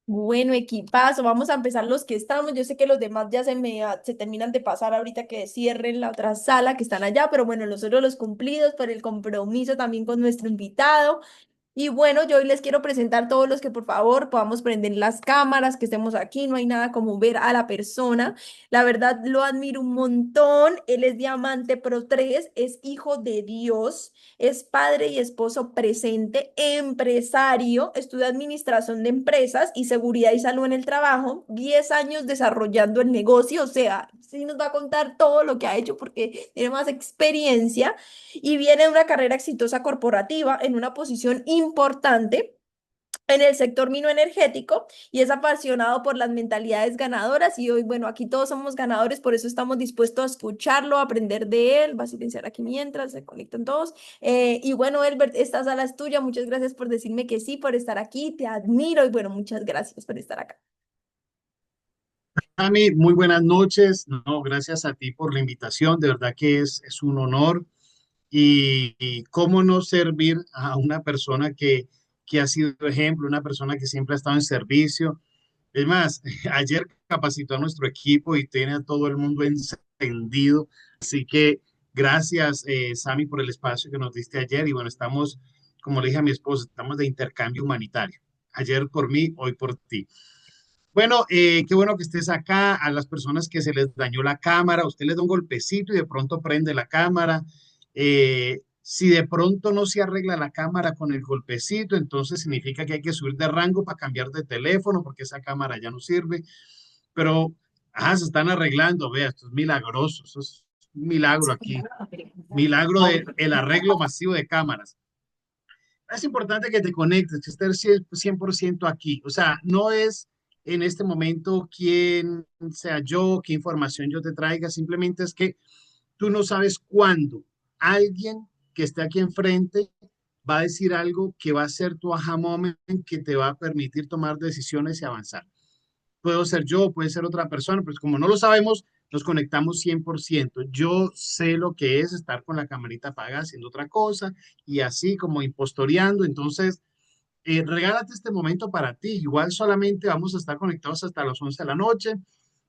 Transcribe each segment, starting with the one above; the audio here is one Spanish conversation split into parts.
Bueno, equipazo, vamos a empezar los que estamos. Yo sé que los demás ya se terminan de pasar ahorita que cierren la otra sala que están allá, pero bueno, nosotros los cumplidos por el compromiso también con nuestro invitado. Y bueno, yo hoy les quiero presentar todos los que por favor podamos prender las cámaras, que estemos aquí, no hay nada como ver a la persona. La verdad lo admiro un montón. Él es Diamante Pro 3, es hijo de Dios, es padre y esposo presente, empresario, estudia administración de empresas y seguridad y salud en el trabajo, 10 años desarrollando el negocio, o sea, sí nos va a contar todo lo que ha hecho porque tiene más experiencia y viene de una carrera exitosa corporativa en una posición importante en el sector minoenergético y es apasionado por las mentalidades ganadoras y hoy, bueno, aquí todos somos ganadores, por eso estamos dispuestos a escucharlo, a aprender de él. Va a silenciar aquí mientras se conectan todos. Y bueno, Elbert, esta sala es tuya. Muchas gracias por decirme que sí, por estar aquí. Te admiro y bueno, muchas gracias por estar acá. Ami, muy buenas noches. No, gracias a ti por la invitación. De verdad que es un honor. Y cómo no servir a una persona que ha sido ejemplo, una persona que siempre ha estado en servicio. Es más, ayer capacitó a nuestro equipo y tiene a todo el mundo encendido. Así que gracias, Sami, por el espacio que nos diste ayer. Y bueno, estamos, como le dije a mi esposa, estamos de intercambio humanitario. Ayer por mí, hoy por ti. Bueno, qué bueno que estés acá. A las personas que se les dañó la cámara, usted les da un golpecito y de pronto prende la cámara. Si de pronto no se arregla la cámara con el golpecito, entonces significa que hay que subir de rango para cambiar de teléfono porque esa cámara ya no sirve. Pero, se están arreglando. Vea, esto es milagroso. Eso es un milagro aquí. Milagro del arreglo masivo de cámaras. Es importante que te conectes, que estés 100% aquí. O sea, no es en este momento quién sea yo, qué información yo te traiga, simplemente es que tú no sabes cuándo alguien que esté aquí enfrente va a decir algo que va a ser tu aha moment, que te va a permitir tomar decisiones y avanzar. Puedo ser yo, puede ser otra persona, pues como no lo sabemos, nos conectamos 100%. Yo sé lo que es estar con la camarita apagada haciendo otra cosa y así como impostoreando. Entonces, regálate este momento para ti. Igual solamente vamos a estar conectados hasta las 11 de la noche.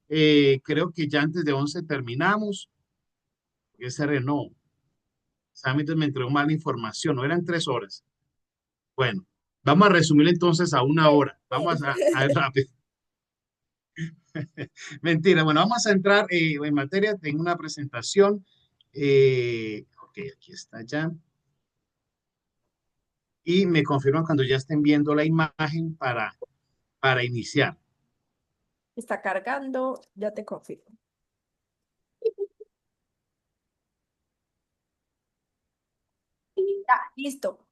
Creo que ya antes de 11 terminamos. Ese no, solamente me entregó mala información, no eran 3 horas. Bueno, vamos a resumir entonces a una hora. Vamos a ver rápido. Mentira, bueno, vamos a entrar en materia. Tengo una presentación. Ok, aquí está ya. Y me confirman cuando ya estén viendo la imagen para iniciar. Está cargando, ya te confirmo. Ya, listo.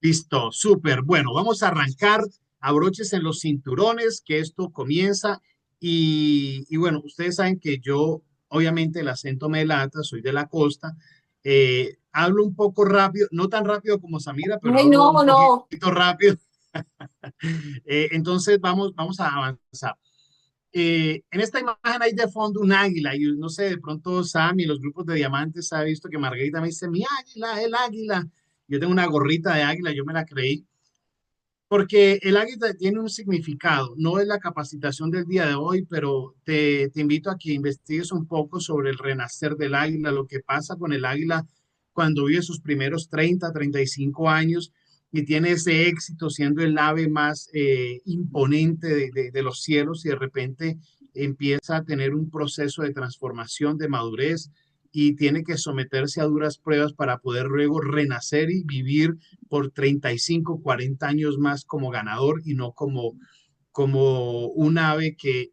Listo, súper. Bueno, vamos a arrancar. Abroches en los cinturones, que esto comienza. Y bueno, ustedes saben que yo, obviamente, el acento me delata, soy de la costa. Hablo un poco rápido, no tan rápido como Samira, pero Ay, hablo no, un poquito no. rápido. Entonces, vamos a avanzar. En esta imagen hay de fondo un águila y no sé, de pronto Sam y los grupos de diamantes ha visto que Margarita me dice, mi águila, el águila. Yo tengo una gorrita de águila, yo me la creí, porque el águila tiene un significado, no es la capacitación del día de hoy, pero te invito a que investigues un poco sobre el renacer del águila, lo que pasa con el águila cuando vive sus primeros 30, 35 años y tiene ese éxito siendo el ave más imponente de los cielos y de repente empieza a tener un proceso de transformación, de madurez y tiene que someterse a duras pruebas para poder luego renacer y vivir por 35, 40 años más como ganador y no como un ave que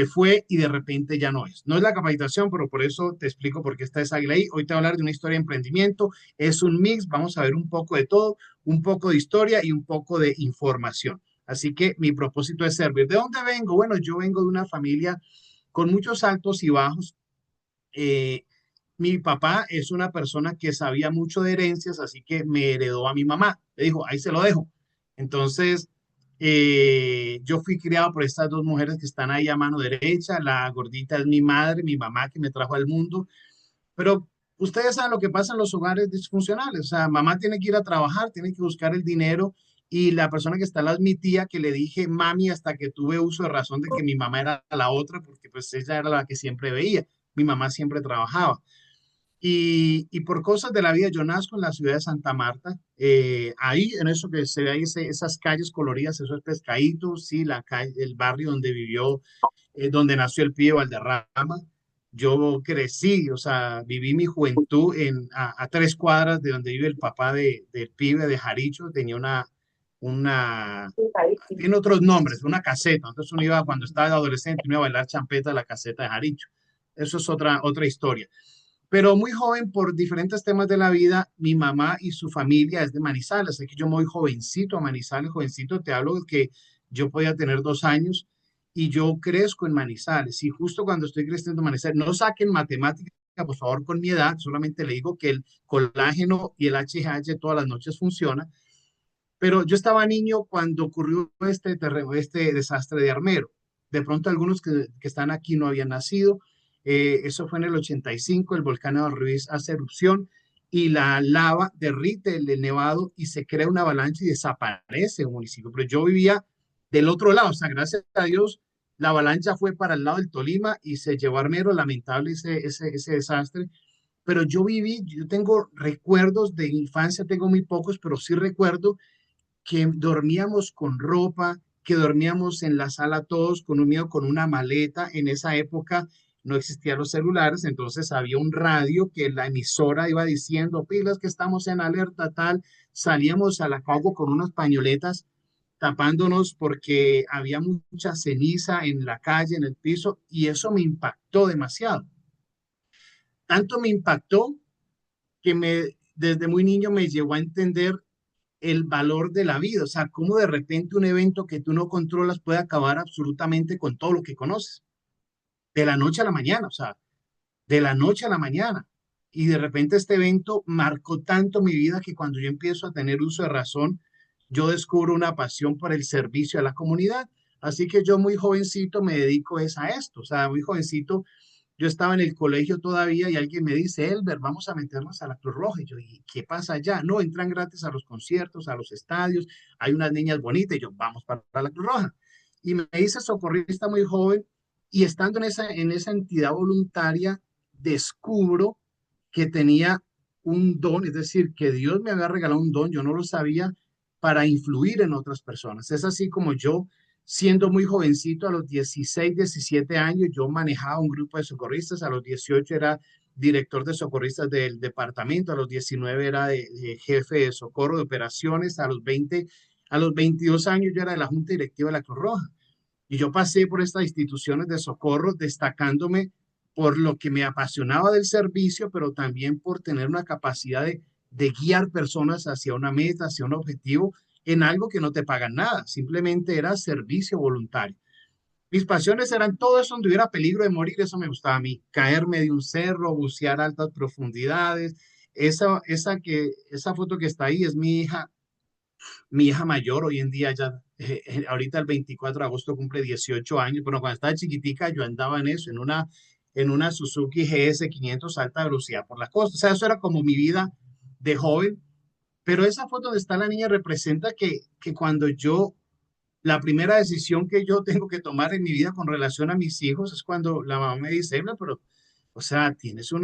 fue y de repente ya no es. No es la capacitación, pero por eso te explico por qué está esa águila ahí. Hoy te voy a hablar de una historia de emprendimiento. Es un mix, vamos a ver un poco de todo, un poco de historia y un poco de información. Así que mi propósito es servir. ¿De dónde vengo? Bueno, yo vengo de una familia con muchos altos y bajos. Eh, Mi papá es una persona que sabía mucho de herencias, así que me heredó a mi mamá. Le dijo, ahí se lo dejo. Entonces, yo fui criado por estas dos mujeres que están ahí a mano derecha. La gordita es mi madre, mi mamá que me trajo al mundo. Pero ustedes saben lo que pasa en los hogares disfuncionales. O sea, mamá tiene que ir a trabajar, tiene que buscar el dinero y la persona que está al lado es mi tía, que le dije mami hasta que tuve uso de razón de que mi mamá era la otra, porque pues ella era la que siempre veía. Mi mamá siempre trabajaba. Y por cosas de la vida, yo nazco en la ciudad de Santa Marta, ahí en eso que se ve ahí, esas calles coloridas, esos pescaditos, sí, la calle, el barrio donde vivió, donde nació el pibe Valderrama. Yo crecí, o sea, viví mi juventud a 3 cuadras de donde vive el papá del pibe de Jaricho, tenía una, tiene otros nombres, una caseta. Entonces uno iba, cuando estaba adolescente, uno iba a bailar champeta a la caseta de Jaricho. Eso es otra historia. Pero muy joven, por diferentes temas de la vida, mi mamá y su familia es de Manizales, así que yo me voy jovencito a Manizales, jovencito, te hablo de que yo podía tener 2 años y yo crezco en Manizales. Y justo cuando estoy creciendo en Manizales, no saquen matemática, por favor, con mi edad, solamente le digo que el colágeno y el HGH todas las noches funciona, pero yo estaba niño cuando ocurrió este desastre de Armero. De pronto algunos que están aquí no habían nacido. Eso fue en el 85, el volcán de Ruiz hace erupción y la lava derrite el nevado y se crea una avalancha y desaparece un municipio. Pero yo vivía del otro lado, o sea, gracias a Dios, la avalancha fue para el lado del Tolima y se llevó a Armero, lamentable ese desastre. Pero yo viví, yo tengo recuerdos de infancia, tengo muy pocos, pero sí recuerdo que dormíamos con ropa, que dormíamos en la sala todos con un miedo, con una maleta. En esa época no existían los celulares, entonces había un radio que la emisora iba diciendo, pilas que estamos en alerta tal. Salíamos a la calle con unas pañoletas tapándonos porque había mucha ceniza en la calle, en el piso, y eso me impactó demasiado. Tanto me impactó que desde muy niño me llevó a entender el valor de la vida, o sea, cómo de repente un evento que tú no controlas puede acabar absolutamente con todo lo que conoces, de la noche a la mañana, o sea, de la noche a la mañana. Y de repente este evento marcó tanto mi vida que cuando yo empiezo a tener uso de razón, yo descubro una pasión por el servicio a la comunidad. Así que yo muy jovencito me dedico es a esto, o sea, muy jovencito yo estaba en el colegio todavía y alguien me dice, Elber, vamos a meternos a la Cruz Roja. Y yo, ¿y qué pasa allá? No, entran gratis a los conciertos, a los estadios, hay unas niñas bonitas. Y yo, vamos para la Cruz Roja. Y me dice socorrista muy joven y estando en esa entidad voluntaria, descubro que tenía un don, es decir, que Dios me había regalado un don, yo no lo sabía, para influir en otras personas. Es así como yo siendo muy jovencito, a los 16, 17 años, yo manejaba un grupo de socorristas, a los 18 era director de socorristas del departamento, a los 19 era de jefe de socorro de operaciones, a los 20, a los 22 años yo era de la junta directiva de la Cruz Roja. Y yo pasé por estas instituciones de socorro destacándome por lo que me apasionaba del servicio, pero también por tener una capacidad de guiar personas hacia una meta, hacia un objetivo, en algo que no te pagan nada, simplemente era servicio voluntario. Mis pasiones eran todo eso donde hubiera peligro de morir, eso me gustaba a mí, caerme de un cerro, bucear a altas profundidades. Esa foto que está ahí es mi hija mayor, hoy en día ya, ahorita el 24 de agosto cumple 18 años, pero cuando estaba chiquitica yo andaba en eso, en una Suzuki GS 500 alta velocidad por la costa. O sea, eso era como mi vida de joven, pero esa foto donde está la niña representa que cuando la primera decisión que yo tengo que tomar en mi vida con relación a mis hijos es cuando la mamá me dice, "Ebla, pero, o sea,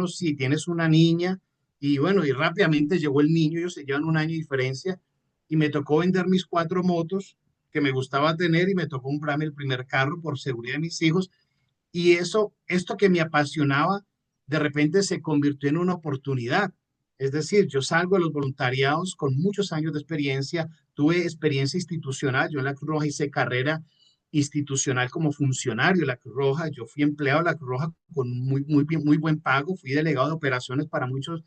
sí, tienes una niña, y bueno, y rápidamente llegó el niño, ellos se llevan un año de diferencia, y me tocó vender mis 4 motos que me gustaba tener, y me tocó comprarme el primer carro por seguridad de mis hijos, y esto que me apasionaba, de repente se convirtió en una oportunidad. Es decir, yo salgo de los voluntariados con muchos años de experiencia, tuve experiencia institucional, yo en la Cruz Roja hice carrera institucional como funcionario de la Cruz Roja, yo fui empleado de la Cruz Roja con muy buen pago, fui delegado de operaciones para muchos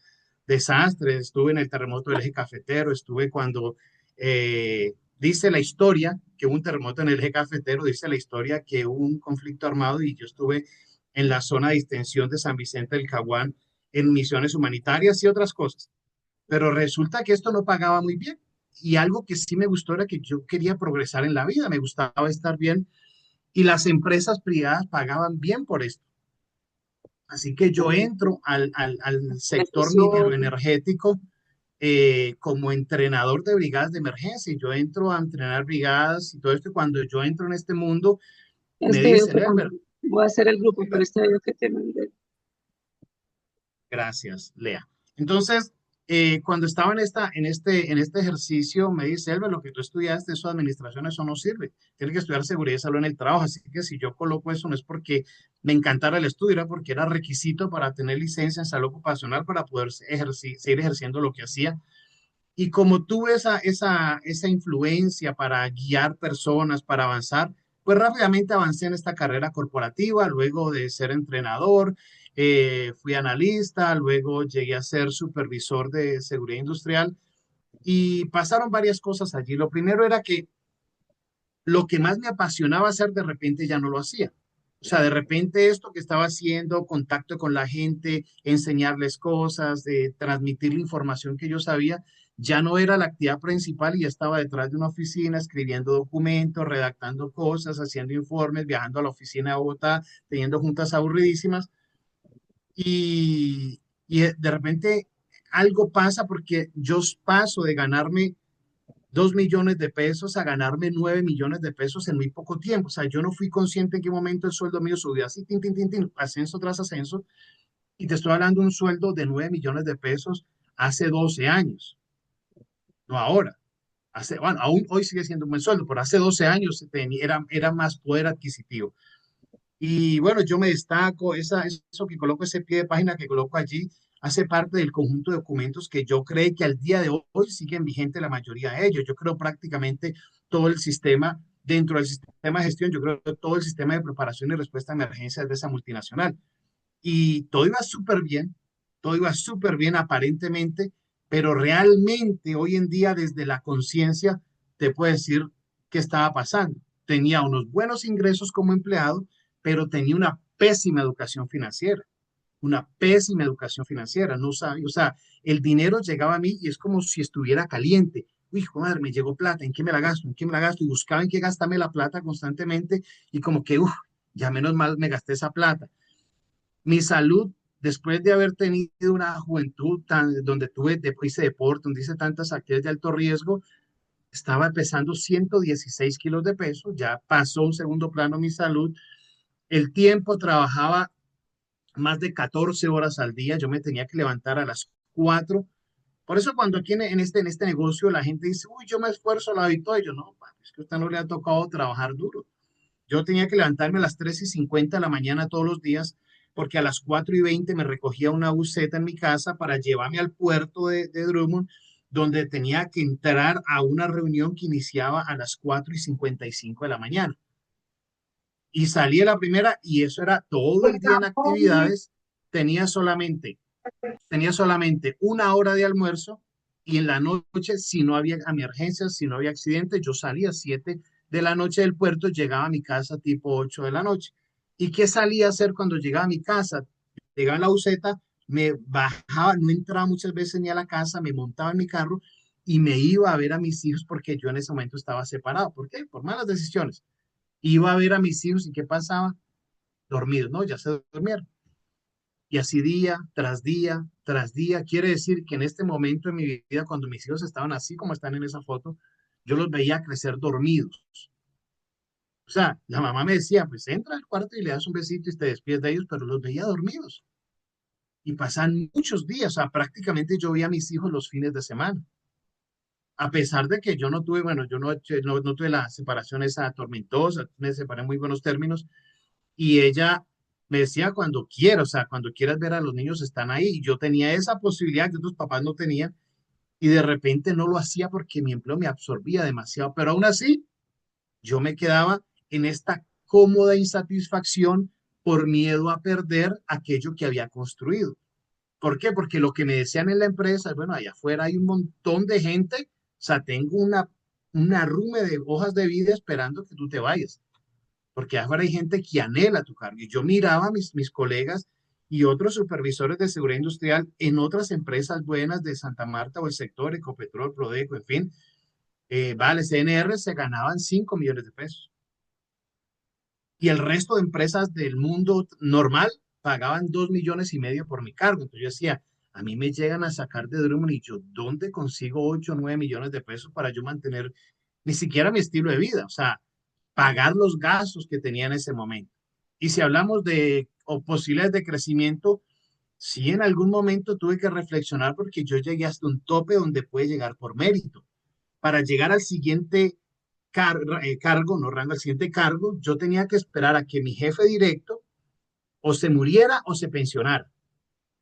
desastres, estuve en el terremoto del eje cafetero, estuve cuando dice la historia que hubo un terremoto en el eje cafetero, dice la historia que hubo un conflicto armado y yo estuve en la zona de distensión de San Vicente del Caguán en misiones humanitarias y otras cosas. Pero resulta que esto no pagaba muy bien. Y algo que sí me gustó era que yo quería progresar en la vida, me gustaba estar bien y las empresas privadas pagaban bien por esto. Así que yo entro al sector minero energético como entrenador de brigadas de emergencia. Y yo entro a entrenar brigadas y todo esto. Y cuando yo entro en este mundo, me Este video dicen, que mandé, voy a hacer el grupo, pero este video que te mandé. gracias, Lea. Entonces, cuando estaba en este ejercicio, me dice, Elber, lo que tú estudiaste, eso de administración, eso no sirve. Tienes que estudiar seguridad y salud en el trabajo. Así que si yo coloco eso, no es porque me encantara el estudio, era porque era requisito para tener licencia en salud ocupacional para poder seguir ejerciendo lo que hacía. Y como tuve esa influencia para guiar personas, para avanzar, pues rápidamente avancé en esta carrera corporativa, luego de ser entrenador, fui analista, luego llegué a ser supervisor de seguridad industrial y pasaron varias cosas allí. Lo primero era que lo que más me apasionaba hacer, de repente ya no lo hacía. O sea, de repente esto que estaba haciendo, contacto con la gente, enseñarles cosas, de transmitir la información que yo sabía, ya no era la actividad principal y ya estaba detrás de una oficina escribiendo documentos, redactando cosas, haciendo informes, viajando a la oficina de Bogotá, teniendo juntas aburridísimas y de repente algo pasa porque yo paso de ganarme 2 millones de pesos a ganarme 9 millones de pesos en muy poco tiempo. O sea, yo no fui consciente en qué momento el sueldo mío subió así, tin, tin, tin, tin, ascenso tras ascenso, y te estoy hablando de un sueldo de 9 millones de pesos hace 12 años, no ahora. Bueno, aún hoy sigue siendo un buen sueldo, pero hace 12 años era más poder adquisitivo. Y bueno, yo me destaco, eso que coloco, ese pie de página que coloco allí, hace parte del conjunto de documentos que yo creo que al día de hoy siguen vigentes la mayoría de ellos. Yo creo prácticamente todo el sistema, dentro del sistema de gestión, yo creo que todo el sistema de preparación y respuesta a emergencias de esa multinacional. Y todo iba súper bien aparentemente, pero realmente hoy en día desde la conciencia te puedo decir qué estaba pasando. Tenía unos buenos ingresos como empleado, pero tenía una pésima educación financiera, no sabía, o sea, el dinero llegaba a mí y es como si estuviera caliente. Uy, joder, me llegó plata, ¿en qué me la gasto? ¿En qué me la gasto? Y buscaba en qué gastarme la plata constantemente y como que, ya menos mal me gasté esa plata. Mi salud, después de haber tenido una juventud donde hice deporte, donde hice tantas actividades de alto riesgo, estaba pesando 116 kilos de peso, ya pasó un segundo plano mi salud. El tiempo trabajaba más de 14 horas al día, yo me tenía que levantar a las 4. Por eso cuando aquí en este negocio la gente dice, uy, yo me esfuerzo, la doy todo, y yo no, es que a usted no le ha tocado trabajar duro. Yo tenía que levantarme a las 3:50 de la mañana todos los días, porque a las 4:20 me recogía una buseta en mi casa para llevarme al puerto de Drummond, donde tenía que entrar a una reunión que iniciaba a las 4:55 de la mañana. Y salí a la primera y eso era todo el día en actividades. Tenía solamente, tenía solamente una hora de almuerzo y en la noche, si no había emergencias, si no había accidentes, yo salía a 7 de la noche del puerto, llegaba a mi casa tipo 8 de la noche. ¿Y qué salía a hacer cuando llegaba a mi casa? Llegaba en la buseta, me bajaba, no entraba muchas veces ni a la casa, me montaba en mi carro y me iba a ver a mis hijos porque yo en ese momento estaba separado. ¿Por qué? Por malas decisiones. Iba a ver a mis hijos y ¿qué pasaba? Dormidos, ¿no? Ya se durmieron. Y así día tras día tras día. Quiere decir que en este momento de mi vida, cuando mis hijos estaban así como están en esa foto, yo los veía crecer dormidos. O sea, la mamá me decía, pues entra al cuarto y le das un besito y te despides de ellos, pero los veía dormidos. Y pasan muchos días, o sea, prácticamente yo veía a mis hijos los fines de semana. A pesar de que yo no tuve, bueno, yo no tuve la separación esa tormentosa, me separé en muy buenos términos, y ella me decía cuando quiera, o sea, cuando quieras ver a los niños están ahí. Y yo tenía esa posibilidad que otros papás no tenían y de repente no lo hacía porque mi empleo me absorbía demasiado, pero aún así yo me quedaba en esta cómoda insatisfacción por miedo a perder aquello que había construido. ¿Por qué? Porque lo que me decían en la empresa, bueno, allá afuera hay un montón de gente, o sea, tengo una rume de hojas de vida esperando que tú te vayas porque ahora hay gente que anhela tu cargo. Y yo miraba a mis colegas y otros supervisores de seguridad industrial en otras empresas buenas de Santa Marta o el sector, Ecopetrol, Prodeco, en fin, vale, CNR se ganaban 5 millones de pesos. Y el resto de empresas del mundo normal pagaban 2,5 millones por mi cargo. Entonces yo decía, A mí me llegan a sacar de Drummond y yo, ¿dónde consigo 8 o 9 millones de pesos para yo mantener ni siquiera mi estilo de vida? O sea, pagar los gastos que tenía en ese momento. Y si hablamos de o posibilidades de crecimiento, sí en algún momento tuve que reflexionar porque yo llegué hasta un tope donde puede llegar por mérito. Para llegar al siguiente cargo, no rango, al siguiente cargo, yo tenía que esperar a que mi jefe directo o se muriera o se pensionara.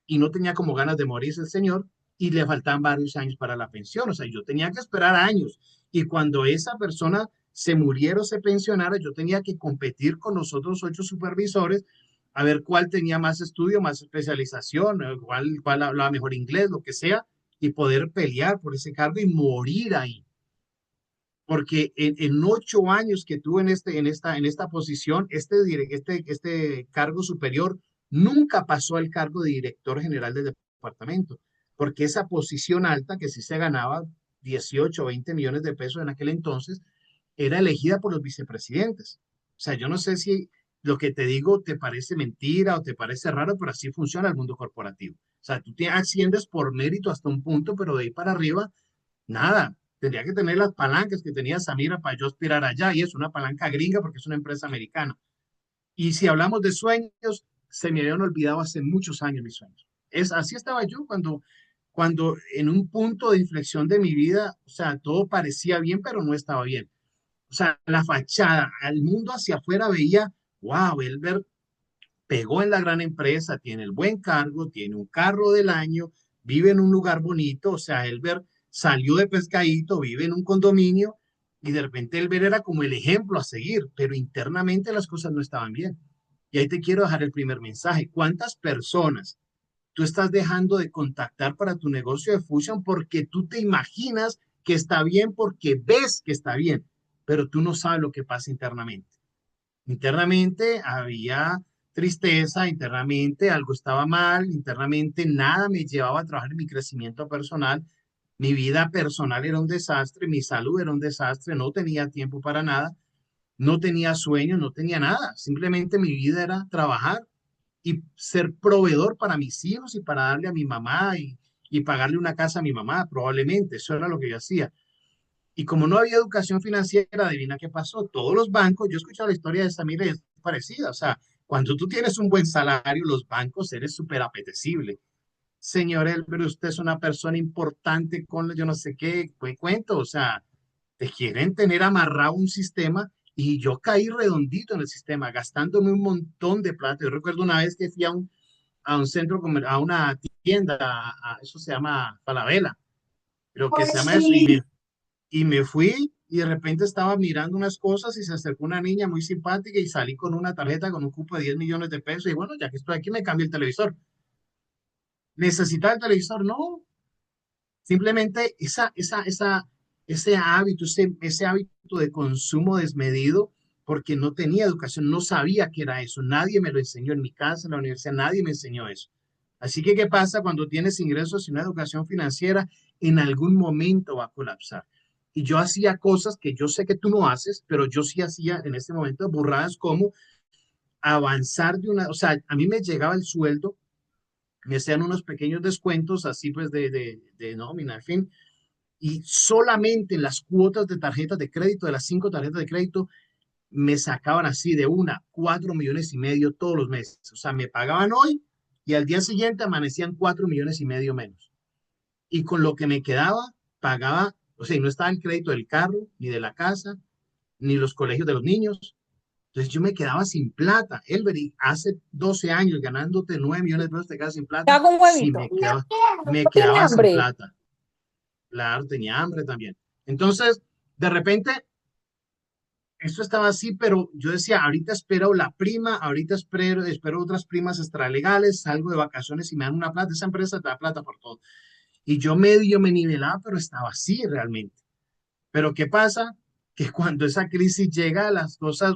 Y no tenía como ganas de morirse el señor y le faltaban varios años para la pensión. O sea, yo tenía que esperar años. Y cuando esa persona se muriera o se pensionara, yo tenía que competir con los otros 8 supervisores a ver cuál tenía más estudio, más especialización, cuál hablaba mejor inglés, lo que sea, y poder pelear por ese cargo y morir ahí. Porque en 8 años que tuve en esta posición, este cargo superior nunca pasó al cargo de director general del departamento, porque esa posición alta, que sí se ganaba 18 o 20 millones de pesos en aquel entonces, era elegida por los vicepresidentes. O sea, yo no sé si lo que te digo te parece mentira o te parece raro, pero así funciona el mundo corporativo. O sea, tú te asciendes por mérito hasta un punto, pero de ahí para arriba nada, tendría que tener las palancas que tenía Samira para yo aspirar allá, y es una palanca gringa porque es una empresa americana. Y si hablamos de sueños, se me habían olvidado hace muchos años mis sueños. Así estaba yo cuando en un punto de inflexión de mi vida, o sea, todo parecía bien, pero no estaba bien. O sea, la fachada, al mundo hacia afuera veía, wow, Elber pegó en la gran empresa, tiene el buen cargo, tiene un carro del año, vive en un lugar bonito, o sea, Elber salió de pescadito, vive en un condominio y de repente Elber era como el ejemplo a seguir, pero internamente las cosas no estaban bien. Y ahí te quiero dejar el primer mensaje. ¿Cuántas personas tú estás dejando de contactar para tu negocio de fusión porque tú te imaginas que está bien porque ves que está bien, pero tú no sabes lo que pasa internamente? Internamente había tristeza, internamente algo estaba mal, internamente nada me llevaba a trabajar en mi crecimiento personal. Mi vida personal era un desastre, mi salud era un desastre, no tenía tiempo para nada, no tenía sueño, no tenía nada. Simplemente mi vida era trabajar y ser proveedor para mis hijos y para darle a mi mamá y pagarle una casa a mi mamá, probablemente. Eso era lo que yo hacía. Y como no había educación financiera, adivina qué pasó. Todos los bancos, yo he escuchado la historia de Samira y es parecida. O sea, cuando tú tienes un buen salario, los bancos eres súper apetecible. Señor Elber, usted es una persona importante con yo no sé qué, cuento. O sea, te quieren tener amarrado un sistema y yo caí redondito en el sistema, gastándome un montón de plata. Yo recuerdo una vez que fui a un centro, a una tienda, eso se llama Falabella, pero que se llama eso, y me fui y de repente estaba mirando unas cosas y se acercó una niña muy simpática y salí con una tarjeta con un cupo de 10 millones de pesos y bueno, ya que estoy aquí me cambio el televisor. ¿Necesitaba el televisor? No, simplemente ese hábito de consumo desmedido porque no tenía educación, no sabía qué era eso, nadie me lo enseñó en mi casa, en la universidad, nadie me enseñó eso. Así que, ¿qué pasa cuando tienes ingresos y una educación financiera? En algún momento va a colapsar. Y yo hacía cosas que yo sé que tú no haces, pero yo sí hacía en este momento burradas como avanzar o sea, a mí me llegaba el sueldo, me hacían unos pequeños descuentos así pues de nómina, en fin, y solamente en las cuotas de tarjetas de crédito, de las 5 tarjetas de crédito, me sacaban así de una, 4,5 millones todos los meses. O sea, me pagaban hoy y al día siguiente amanecían 4,5 millones menos. Y con lo que me quedaba, pagaba, o sea, no estaba el crédito del carro, ni de la casa, ni los colegios de los niños. Entonces yo me quedaba sin plata. Elberi, hace 12 años ganándote 9 millones de pesos, te quedas sin Te plata. hago un Sí, huevito. me No tiene quedaba sin hambre. plata. Claro, tenía hambre también. Entonces, de repente, esto estaba así, pero yo decía, ahorita espero la prima, ahorita espero otras primas extralegales, salgo de vacaciones y me dan una plata, esa empresa te da plata por todo. Y yo medio me nivelaba, pero estaba así realmente. Pero ¿qué pasa? Que cuando esa crisis llega, las cosas,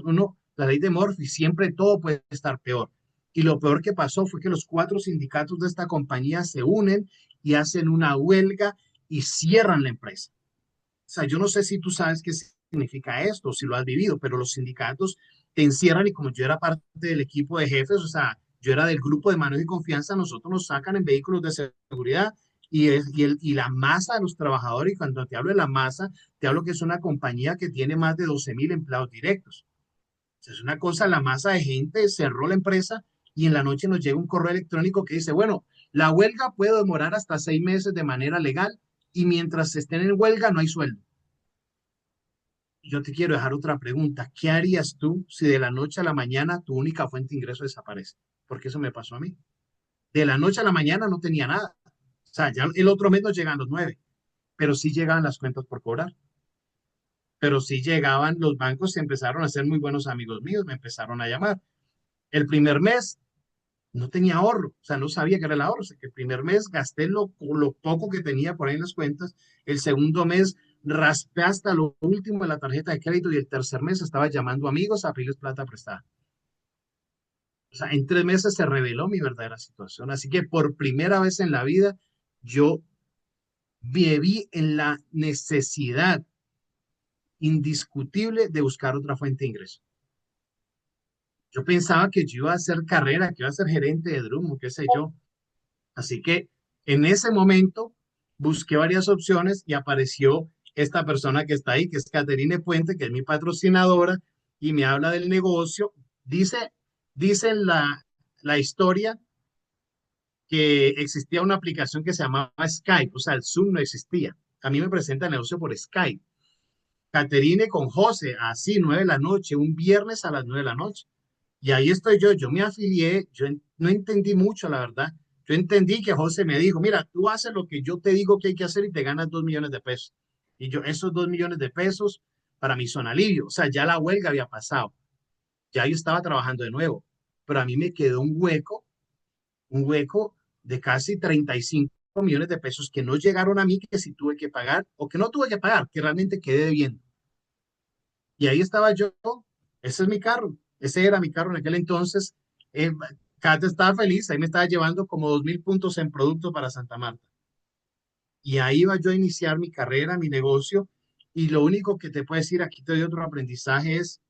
la ley de Murphy, siempre todo puede estar peor. Y lo peor que pasó fue que los 4 sindicatos de esta compañía se unen y hacen una huelga y cierran la empresa. O sea, yo no sé si tú sabes qué significa esto, si lo has vivido, pero los sindicatos te encierran y como yo era parte del equipo de jefes, o sea, yo era del grupo de manejo y confianza, nosotros nos sacan en vehículos de seguridad y la masa de los trabajadores, y cuando te hablo de la masa, te hablo que es una compañía que tiene más de 12.000 empleados directos. O sea, es una cosa, la masa de gente cerró la empresa y en la noche nos llega un correo electrónico que dice, bueno, la huelga puede demorar hasta 6 meses de manera legal y mientras estén en huelga no hay sueldo. Yo te quiero dejar otra pregunta. ¿Qué harías tú si de la noche a la mañana tu única fuente de ingreso desaparece? Porque eso me pasó a mí. De la noche a la mañana no tenía nada. O sea, ya el otro mes no llegan los 9, pero sí llegaban las cuentas por cobrar. Pero sí llegaban, los bancos se empezaron a ser muy buenos amigos míos, me empezaron a llamar. El primer mes no tenía ahorro, o sea, no sabía que era el ahorro, o sea, que el primer mes gasté lo poco que tenía por ahí en las cuentas, el segundo mes raspé hasta lo último de la tarjeta de crédito y el tercer mes estaba llamando amigos a pedirles plata prestada. O sea, en 3 meses se reveló mi verdadera situación, así que por primera vez en la vida yo viví en la necesidad indiscutible de buscar otra fuente de ingreso. Yo pensaba que yo iba a hacer carrera, que iba a ser gerente de Drumo, qué sé yo. Así que en ese momento busqué varias opciones y apareció esta persona que está ahí, que es Caterine Puente, que es mi patrocinadora, y me habla del negocio. Dice la historia que existía una aplicación que se llamaba Skype, o sea, el Zoom no existía. A mí me presenta el negocio por Skype. Caterine con José, así, 9 de la noche, un viernes a las 9 de la noche. Y ahí estoy yo me afilié, no entendí mucho, la verdad. Yo entendí que José me dijo, mira, tú haces lo que yo te digo que hay que hacer y te ganas 2 millones de pesos. Y yo, esos 2 millones de pesos para mí son alivio. O sea, ya la huelga había pasado, ya yo estaba trabajando de nuevo, pero a mí me quedó un hueco de casi 35 millones de pesos que no llegaron a mí, que sí tuve que pagar o que no tuve que pagar, que realmente quedé debiendo. Y ahí estaba yo, ese es mi carro, ese era mi carro en aquel entonces. Eh, Cata estaba feliz, ahí me estaba llevando como 2.000 puntos en producto para Santa Marta. Y ahí iba yo a iniciar mi carrera, mi negocio. Y lo único que te puedo decir, aquí te doy otro aprendizaje, es,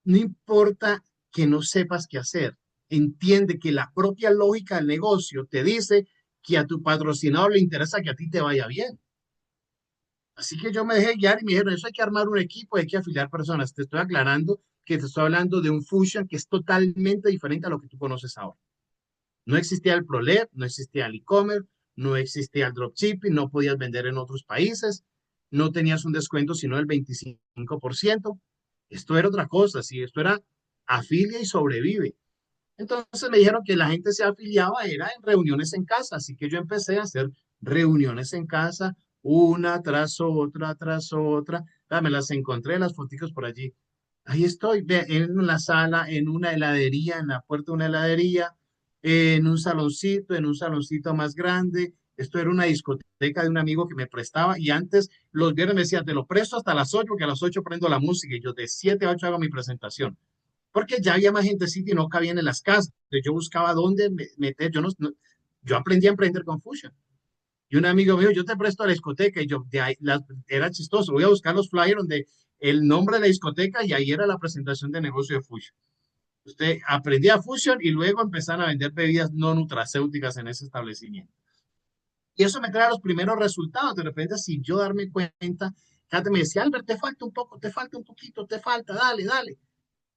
no importa que no sepas qué hacer, entiende que la propia lógica del negocio te dice que a tu patrocinador le interesa que a ti te vaya bien. Así que yo me dejé guiar y me dijeron, eso hay que armar un equipo, hay que afiliar personas. Te estoy aclarando que te estoy hablando de un Fusion que es totalmente diferente a lo que tú conoces ahora. No existía el ProLab, no existía el e-commerce, no existía el dropshipping, no podías vender en otros países, no tenías un descuento sino del 25%. Esto era otra cosa, sí, esto era afilia y sobrevive. Entonces me dijeron que la gente se afiliaba, era en reuniones en casa, así que yo empecé a hacer reuniones en casa, una tras otra. Ah, me las encontré, las foticos por allí. Ahí estoy, en la sala, en una heladería, en la puerta de una heladería, en un saloncito más grande. Esto era una discoteca de un amigo que me prestaba y antes los viernes me decía, te lo presto hasta las 8, que a las 8 prendo la música y yo de 7 a 8 hago mi presentación porque ya había más gentecita y no cabían en las casas. Entonces yo buscaba dónde meter, yo aprendí a emprender con Fusion. Y un amigo mío, yo te presto a la discoteca, y yo, era chistoso, voy a buscar los flyers donde el nombre de la discoteca y ahí era la presentación de negocio de Fusion. Usted aprendía Fusion y luego empezaron a vender bebidas no nutracéuticas en ese establecimiento. Y eso me trae los primeros resultados. De repente, sin yo darme cuenta, Kate me decía, Albert, te falta un poco, te falta un poquito, te falta, dale, dale.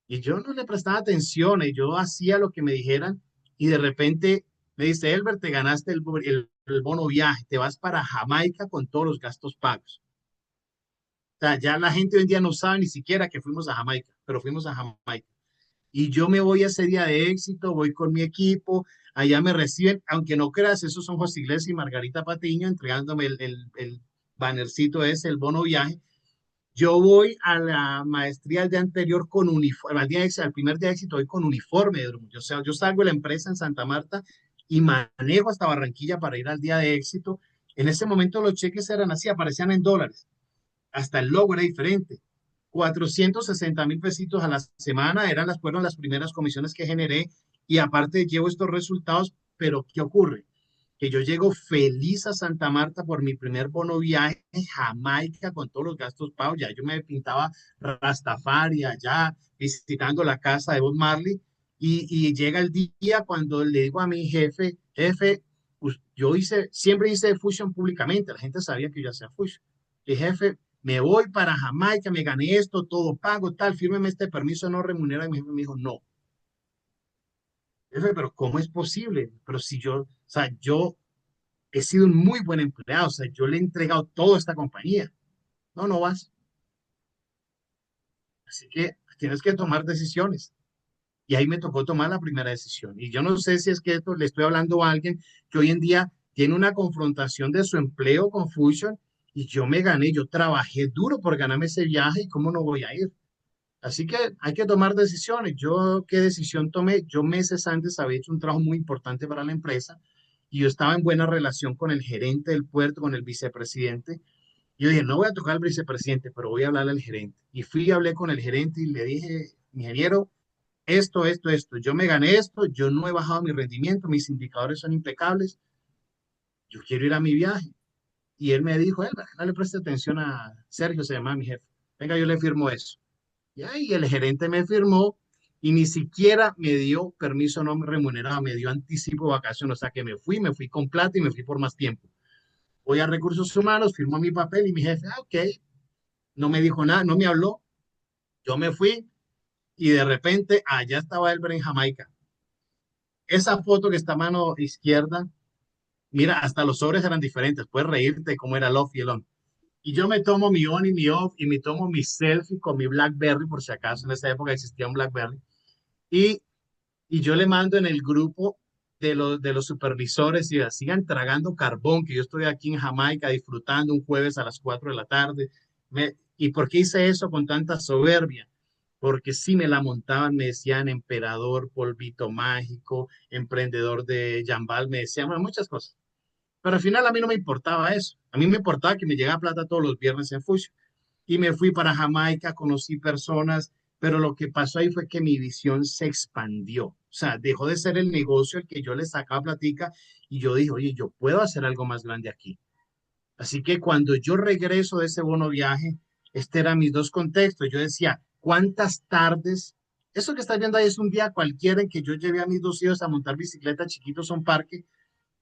Y yo no le prestaba atención y yo hacía lo que me dijeran y de repente me dice, Elber, te ganaste el bono viaje, te vas para Jamaica con todos los gastos pagos. O sea, ya la gente hoy en día no sabe ni siquiera que fuimos a Jamaica, pero fuimos a Jamaica. Y yo me voy a ese día de éxito, voy con mi equipo, allá me reciben, aunque no creas, esos son José Iglesias y Margarita Patiño entregándome el bannercito ese, el bono viaje. Yo voy a la maestría el día anterior con uniforme, al primer día de éxito voy con uniforme de Drummond. O sea, yo salgo de la empresa en Santa Marta y manejo hasta Barranquilla para ir al día de éxito. En ese momento los cheques eran así, aparecían en dólares. Hasta el logo era diferente. 460.000 pesitos a la semana fueron las primeras comisiones que generé y aparte llevo estos resultados, pero ¿qué ocurre? Que yo llego feliz a Santa Marta por mi primer bono viaje en Jamaica con todos los gastos pagos. Ya yo me pintaba Rastafari allá visitando la casa de Bob Marley Y llega el día cuando le digo a mi jefe, jefe, siempre hice Fusion públicamente, la gente sabía que yo hacía Fusion. Y jefe, me voy para Jamaica, me gané esto, todo pago, tal, fírmeme este permiso no remunerado. Y mi jefe me dijo, no. Jefe, pero ¿cómo es posible? Pero si yo, o sea, yo he sido un muy buen empleado, o sea, yo le he entregado todo a esta compañía. No, no vas. Así que tienes que tomar decisiones. Y ahí me tocó tomar la primera decisión. Y yo no sé si es que esto le estoy hablando a alguien que hoy en día tiene una confrontación de su empleo con Fusion y yo me gané, yo trabajé duro por ganarme ese viaje y cómo no voy a ir. Así que hay que tomar decisiones. Yo, ¿qué decisión tomé? Yo meses antes había hecho un trabajo muy importante para la empresa y yo estaba en buena relación con el gerente del puerto, con el vicepresidente. Yo dije, no voy a tocar al vicepresidente, pero voy a hablarle al gerente. Y fui y hablé con el gerente y le dije, ingeniero, esto, yo me gané esto, yo no he bajado mi rendimiento, mis indicadores son impecables, yo quiero ir a mi viaje. Y él me dijo, Elba, no le preste atención a Sergio, se llama mi jefe, venga, yo le firmo eso. Y ahí el gerente me firmó y ni siquiera me dio permiso no remunerado, me dio anticipo de vacaciones, o sea que me fui con plata y me fui por más tiempo. Voy a recursos humanos, firmo mi papel y mi jefe, ok, no me dijo nada, no me habló, yo me fui y de repente allá estaba Elber en Jamaica. Esa foto que está a mano izquierda, mira, hasta los sobres eran diferentes, puedes reírte cómo era el off y el on. Y yo me tomo mi on y mi off y me tomo mi selfie con mi BlackBerry, por si acaso en esa época existía un BlackBerry. Y, y yo le mando en el grupo de los supervisores y sigan tragando carbón, que yo estoy aquí en Jamaica disfrutando un jueves a las 4 de la tarde. ¿Y por qué hice eso con tanta soberbia? Porque si me la montaban, me decían emperador, polvito mágico, emprendedor de Jambal, me decían bueno, muchas cosas. Pero al final a mí no me importaba eso. A mí me importaba que me llegara plata todos los viernes en Fusion. Y me fui para Jamaica, conocí personas, pero lo que pasó ahí fue que mi visión se expandió. O sea, dejó de ser el negocio el que yo le sacaba platica y yo dije, oye, yo puedo hacer algo más grande aquí. Así que cuando yo regreso de ese bono viaje, este eran mis dos contextos. Yo decía, ¿cuántas tardes? Eso que estás viendo ahí es un día cualquiera en que yo llevé a mis dos hijos a montar bicicleta chiquitos a un parque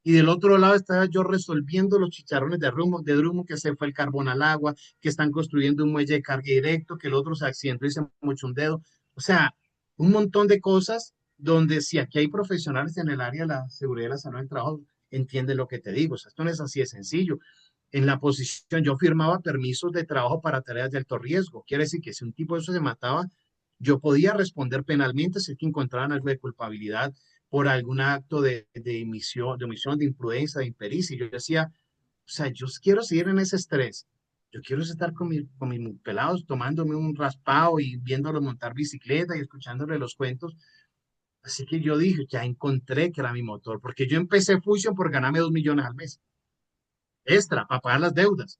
y del otro lado estaba yo resolviendo los chicharrones de Drummond, que se fue el carbón al agua, que están construyendo un muelle de carga directo, que el otro se accidentó y se mochó un dedo. O sea, un montón de cosas donde si aquí hay profesionales en el área de la seguridad y la salud del trabajo, entienden lo que te digo. O sea, esto no es así de sencillo. En la posición yo firmaba permisos de trabajo para tareas de alto riesgo. Quiere decir que si un tipo de eso se mataba, yo podía responder penalmente si es que encontraban algo de culpabilidad por algún acto de omisión, de imprudencia, de impericia. Y yo decía, o sea, yo quiero seguir en ese estrés. Yo quiero estar con mis pelados tomándome un raspado y viéndolo montar bicicleta y escuchándole los cuentos. Así que yo dije, ya encontré que era mi motor, porque yo empecé Fusion por ganarme 2 millones al mes, extra, para pagar las deudas.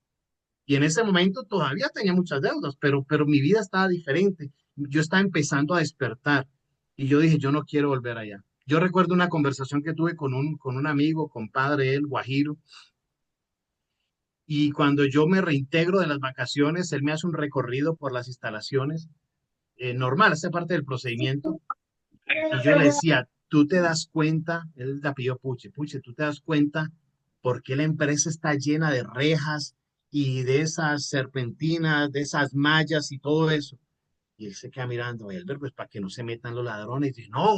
Y en ese momento todavía tenía muchas deudas, pero mi vida estaba diferente. Yo estaba empezando a despertar y yo dije, yo no quiero volver allá. Yo recuerdo una conversación que tuve con un amigo, compadre, él, Guajiro, y cuando yo me reintegro de las vacaciones, él me hace un recorrido por las instalaciones, normal, esa parte del procedimiento, y yo le decía, tú te das cuenta, él le pidió Puche, Puche, tú te das cuenta por qué la empresa está llena de rejas y de esas serpentinas, de esas mallas y todo eso. Y él se queda mirando, Elber, pues para que no se metan los ladrones. Y dice, no,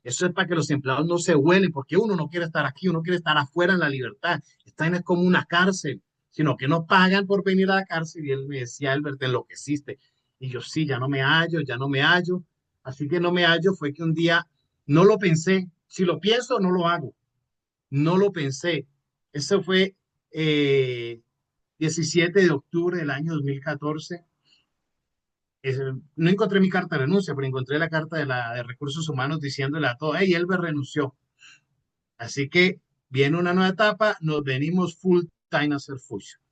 eso es para que los empleados no se huelen, porque uno no quiere estar aquí, uno quiere estar afuera en la libertad. Esta no es como una cárcel, sino que no pagan por venir a la cárcel. Y él me decía, Elber, te enloqueciste. Y yo, sí, ya no me hallo, ya no me hallo. Así que no me hallo, fue que un día no lo pensé. Si lo pienso, no lo hago. No lo pensé. Eso fue 17 de octubre del año 2014. No encontré mi carta de renuncia, pero encontré la carta de recursos humanos diciéndole a todo, hey, Elber renunció. Así que viene una nueva etapa, nos venimos full time a hacer Fusion.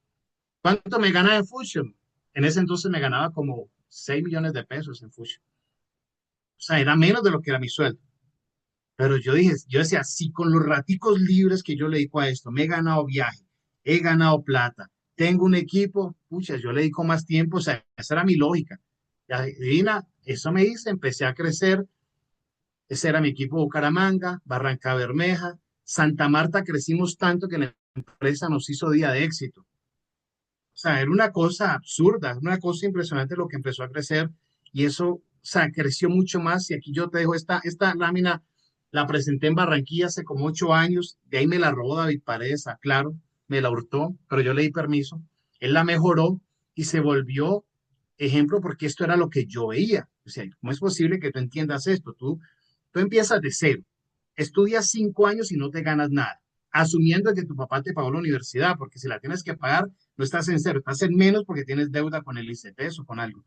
¿Cuánto me ganaba en Fusion? En ese entonces me ganaba como 6 millones de pesos en Fusion. O sea, era menos de lo que era mi sueldo. Pero yo decía, si con los raticos libres que yo le dedico a esto, me he ganado viaje, he ganado plata, tengo un equipo, pucha, yo le dedico más tiempo, o sea, esa era mi lógica. Y adivina, eso me hice, empecé a crecer. Ese era mi equipo Bucaramanga, Barranca Bermeja, Santa Marta crecimos tanto que la empresa nos hizo día de éxito. O sea, era una cosa absurda, una cosa impresionante lo que empezó a crecer y eso, o sea, creció mucho más. Y aquí yo te dejo esta lámina, la presenté en Barranquilla hace como 8 años, de ahí me la robó David Paredes, claro, me la hurtó, pero yo le di permiso. Él la mejoró y se volvió ejemplo porque esto era lo que yo veía. O sea, ¿cómo es posible que tú entiendas esto? Tú empiezas de cero, estudias 5 años y no te ganas nada, asumiendo que tu papá te pagó la universidad, porque si la tienes que pagar, no estás en cero, estás en menos porque tienes deuda con el ICETEX o con algo.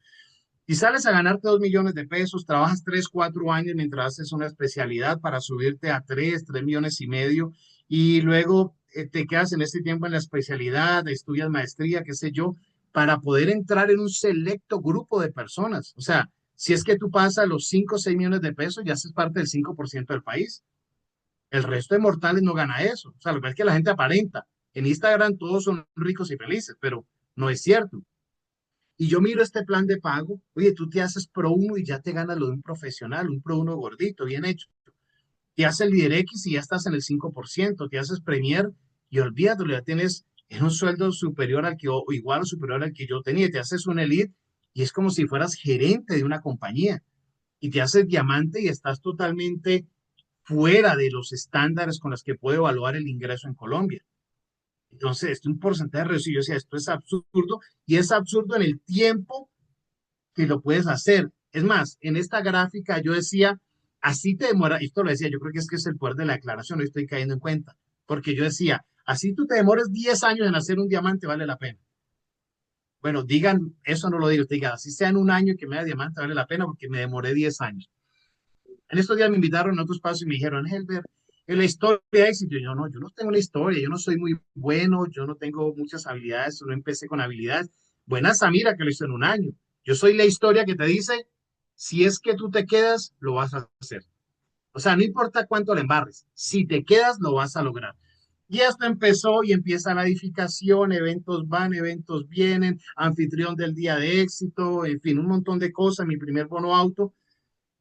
Y sales a ganarte 2 millones de pesos, trabajas 3, 4 años mientras haces una especialidad para subirte a 3 millones y medio, y luego te quedas en este tiempo en la especialidad, estudias maestría, qué sé yo, para poder entrar en un selecto grupo de personas. O sea, si es que tú pasas los 5 o 6 millones de pesos, ya haces parte del 5% del país. El resto de mortales no gana eso. O sea, lo que es que la gente aparenta. En Instagram todos son ricos y felices, pero no es cierto. Y yo miro este plan de pago, oye, tú te haces Pro uno y ya te ganas lo de un profesional, un Pro uno gordito, bien hecho. Te haces Líder X y ya estás en el 5%, te haces Premier y olvídate, ya tienes es un sueldo superior al que, o igual o superior al que yo tenía, te haces un Elite y es como si fueras gerente de una compañía y te haces diamante y estás totalmente fuera de los estándares con los que puede evaluar el ingreso en Colombia. Entonces, es un porcentaje reducido. Yo decía, esto es absurdo y es absurdo en el tiempo que lo puedes hacer. Es más, en esta gráfica yo decía, así te demora, esto lo decía, yo creo que es el poder de la aclaración, no estoy cayendo en cuenta, porque yo decía, así tú te demores 10 años en hacer un diamante, vale la pena. Bueno, digan, eso no lo digo, digan, así sea en un año que me da diamante, vale la pena porque me demoré 10 años. En estos días me invitaron a otro espacio y me dijeron, Helber, en la historia de éxito, yo no tengo una historia, yo no soy muy bueno, yo no tengo muchas habilidades, no empecé con habilidades. Buena Samira que lo hizo en un año. Yo soy la historia que te dice, si es que tú te quedas, lo vas a hacer. O sea, no importa cuánto le embarres, si te quedas, lo vas a lograr. Y esto empezó y empieza la edificación, eventos van, eventos vienen, anfitrión del día de éxito, en fin, un montón de cosas, mi primer bono auto.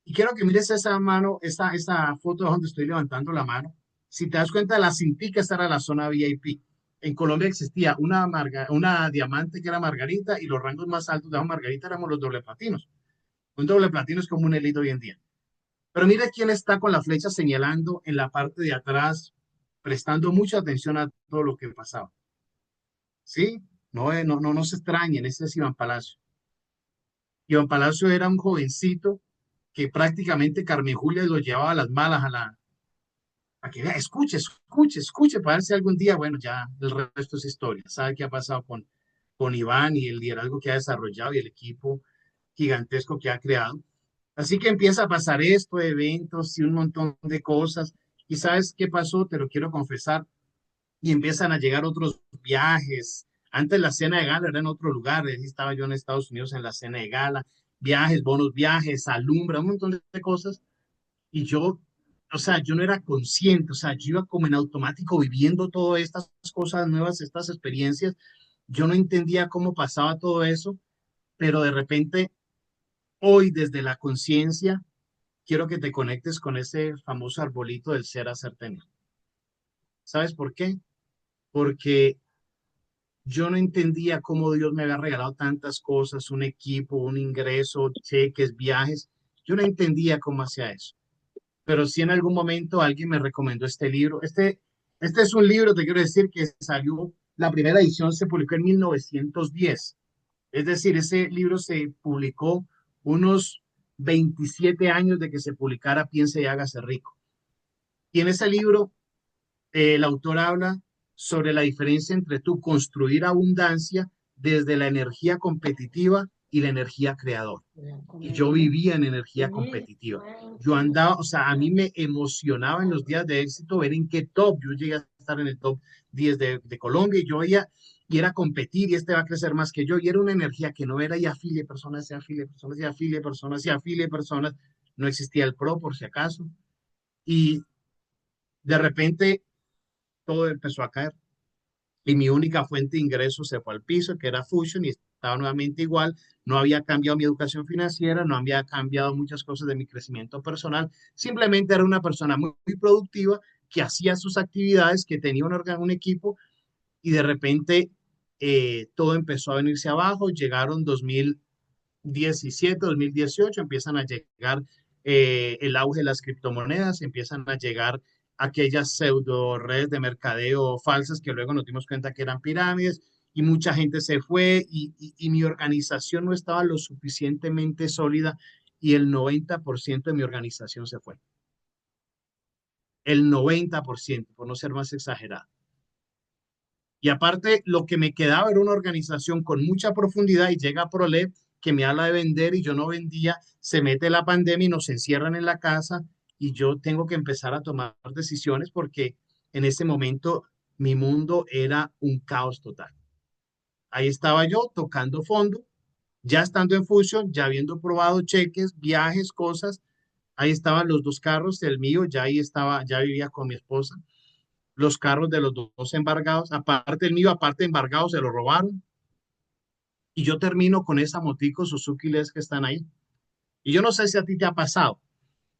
Y quiero que mires esa mano, esa foto donde estoy levantando la mano. Si te das cuenta, la cintica, esta era la zona VIP. En Colombia existía una diamante que era Margarita y los rangos más altos de Margarita éramos los doble platinos. Un doble platino es como un elite hoy en día. Pero mire quién está con la flecha señalando en la parte de atrás, prestando mucha atención a todo lo que pasaba. ¿Sí? No se extrañen, ese es Iván Palacio. Iván Palacio era un jovencito que prácticamente Carmen Julia lo llevaba a las malas a que vea, escuche, para ver si algún día, bueno, ya el resto es historia. ¿Sabe qué ha pasado con Iván y el liderazgo que ha desarrollado y el equipo gigantesco que ha creado? Así que empieza a pasar esto, eventos y un montón de cosas. ¿Y sabes qué pasó? Te lo quiero confesar. Y empiezan a llegar otros viajes. Antes la cena de gala era en otro lugar. Ahí estaba yo en Estados Unidos en la cena de gala. Viajes, bonos viajes, alumbra, un montón de cosas. Y yo, o sea, yo no era consciente. O sea, yo iba como en automático viviendo todas estas cosas nuevas, estas experiencias. Yo no entendía cómo pasaba todo eso, pero de repente, hoy desde la conciencia, quiero que te conectes con ese famoso arbolito del ser a ser tener. ¿Sabes por qué? Porque yo no entendía cómo Dios me había regalado tantas cosas, un equipo, un ingreso, cheques, viajes. Yo no entendía cómo hacía eso. Pero sí en algún momento alguien me recomendó este libro. Este es un libro, te quiero decir, que salió, la primera edición se publicó en 1910. Es decir, ese libro se publicó unos 27 años de que se publicara Piense y hágase rico. Y en ese libro el autor habla sobre la diferencia entre tú construir abundancia desde la energía competitiva y la energía creadora. Y yo vivía en energía competitiva. Yo andaba, o sea, a mí me emocionaba en los días de éxito ver en qué top. Yo llegué a estar en el top 10 de Colombia y yo veía, y era competir y este va a crecer más que yo. Y era una energía que no era y afile personas, y afile personas, y afile personas, y afile personas. No existía el pro por si acaso. Y de repente todo empezó a caer y mi única fuente de ingresos se fue al piso, que era Fusion, y estaba nuevamente igual, no había cambiado mi educación financiera, no había cambiado muchas cosas de mi crecimiento personal, simplemente era una persona muy productiva que hacía sus actividades, que tenía un equipo y de repente todo empezó a venirse abajo, llegaron 2017, 2018, empiezan a llegar el auge de las criptomonedas, empiezan a llegar aquellas pseudo redes de mercadeo falsas que luego nos dimos cuenta que eran pirámides y mucha gente se fue y mi organización no estaba lo suficientemente sólida y el 90% de mi organización se fue. El 90%, por no ser más exagerado. Y aparte, lo que me quedaba era una organización con mucha profundidad y llega Prolep que me habla de vender y yo no vendía, se mete la pandemia y nos encierran en la casa y yo tengo que empezar a tomar decisiones porque en ese momento mi mundo era un caos total. Ahí estaba yo tocando fondo, ya estando en Fusion, ya habiendo probado cheques, viajes, cosas. Ahí estaban los dos carros, el mío, ya ahí estaba, ya vivía con mi esposa los carros de los dos embargados, aparte el mío, aparte embargado, se lo robaron. Y yo termino con esa motico Suzuki Les que están ahí. Y yo no sé si a ti te ha pasado,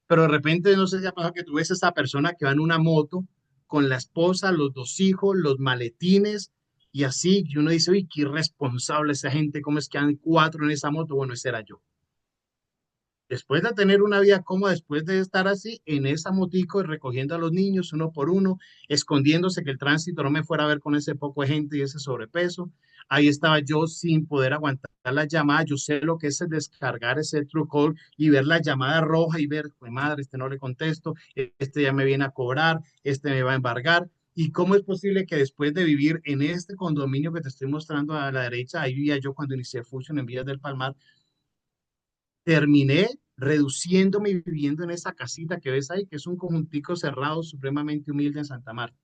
pero de repente no sé si ha pasado que tú ves a esa persona que va en una moto con la esposa, los dos hijos, los maletines y así, y uno dice, uy, qué irresponsable esa gente, ¿cómo es que hay cuatro en esa moto? Bueno, ese era yo. Después de tener una vida cómoda, después de estar así en esa motico y recogiendo a los niños uno por uno, escondiéndose que el tránsito no me fuera a ver con ese poco de gente y ese sobrepeso, ahí estaba yo sin poder aguantar la llamada. Yo sé lo que es el descargar ese true call y ver la llamada roja y ver, pues madre, este no le contesto, este ya me viene a cobrar, este me va a embargar. ¿Y cómo es posible que después de vivir en este condominio que te estoy mostrando a la derecha, ahí vivía yo cuando inicié Fusion en Villas del Palmar, terminé reduciéndome y viviendo en esa casita que ves ahí, que es un conjuntico cerrado supremamente humilde en Santa Marta?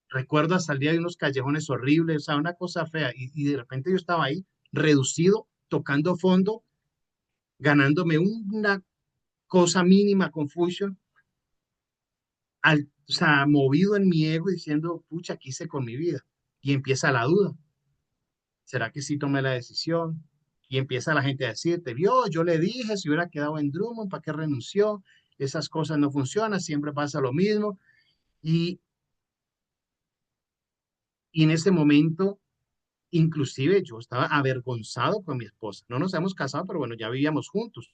Recuerdo hasta el día de unos callejones horribles, o sea, una cosa fea, y de repente yo estaba ahí, reducido, tocando fondo, ganándome una cosa mínima con Fusion, o sea, movido en mi ego diciendo, pucha, ¿qué hice con mi vida? Y empieza la duda. ¿Será que sí tomé la decisión? Y empieza la gente a decirte, vio, yo le dije, si hubiera quedado en Drummond, ¿para qué renunció? Esas cosas no funcionan, siempre pasa lo mismo. Y, y en ese momento, inclusive yo estaba avergonzado con mi esposa. No nos hemos casado, pero bueno, ya vivíamos juntos.